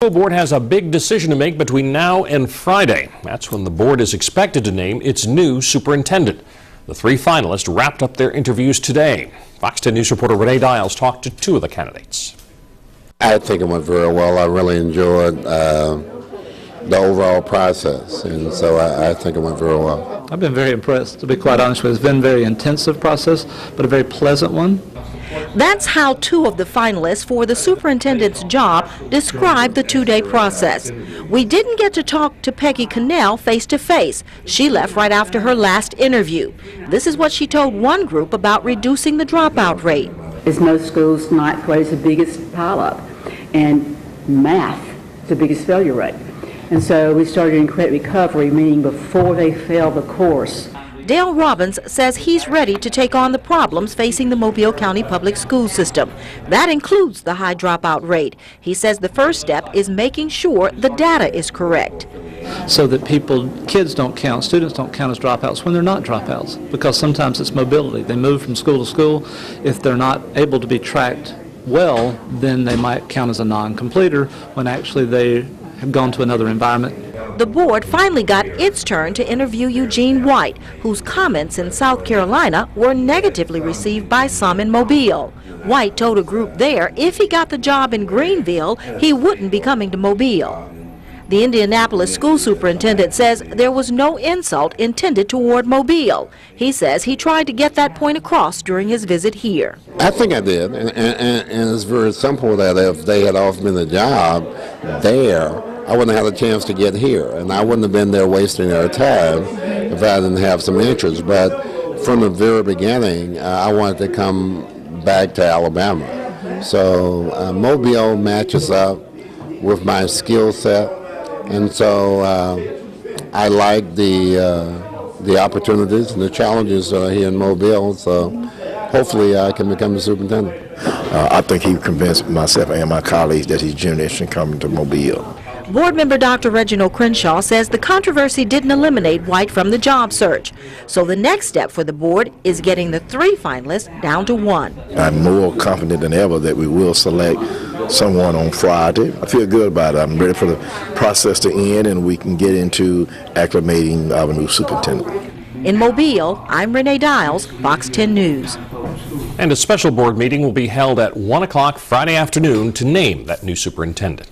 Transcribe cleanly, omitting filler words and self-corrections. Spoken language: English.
The school board has a big decision to make between now and Friday. That's when the board is expected to name its new superintendent. The three finalists wrapped up their interviews today. Fox 10 News reporter Renee Dials talked to two of the candidates. I think it went very well. I really enjoyed the overall process, and so I think it went very well. I've been very impressed, to be quite honest with you. It's been a very intensive process, but a very pleasant one. That's how two of the finalists for the superintendent's job described the two-day process. We didn't get to talk to Peggy Cannell face-to-face. She left right after her last interview. This is what she told one group about reducing the dropout rate. As most schools, ninth grade is the biggest pileup, and math is the biggest failure rate. And so we started in credit recovery, meaning before they fail the course. Dale Robbins says he's ready to take on the problems facing the Mobile County public school system. That includes the high dropout rate. He says the first step is making sure the data is correct. So that kids don't count, students don't count as dropouts when they're not dropouts, because sometimes it's mobility. They move from school to school. If they're not able to be tracked well, then they might count as a non-completer when actually they have gone to another environment. The board finally got its turn to interview Eugene White, whose comments in South Carolina were negatively received by some in Mobile. White told a group there if he got the job in Greenville, he wouldn't be coming to Mobile. The Indianapolis school superintendent says there was no insult intended toward Mobile. He says he tried to get that point across during his visit here. I think I did, and it's very simple that if they had offered me the job there, I wouldn't have had a chance to get here, and I wouldn't have been there wasting their time if I didn't have some interest. But from the very beginning, I wanted to come back to Alabama. So Mobile matches up with my skill set, and so I like the opportunities and the challenges here in Mobile. So hopefully I can become the superintendent. I think he convinced myself and my colleagues that he's genuine in coming to Mobile. Board member Dr. Reginald Crenshaw says the controversy didn't eliminate White from the job search. So the next step for the board is getting the three finalists down to one. I'm more confident than ever that we will select someone on Friday. I feel good about it. I'm ready for the process to end and we can get into acclimating our new superintendent. In Mobile, I'm Renee Dials, Fox 10 News. And a special board meeting will be held at 1 o'clock Friday afternoon to name that new superintendent.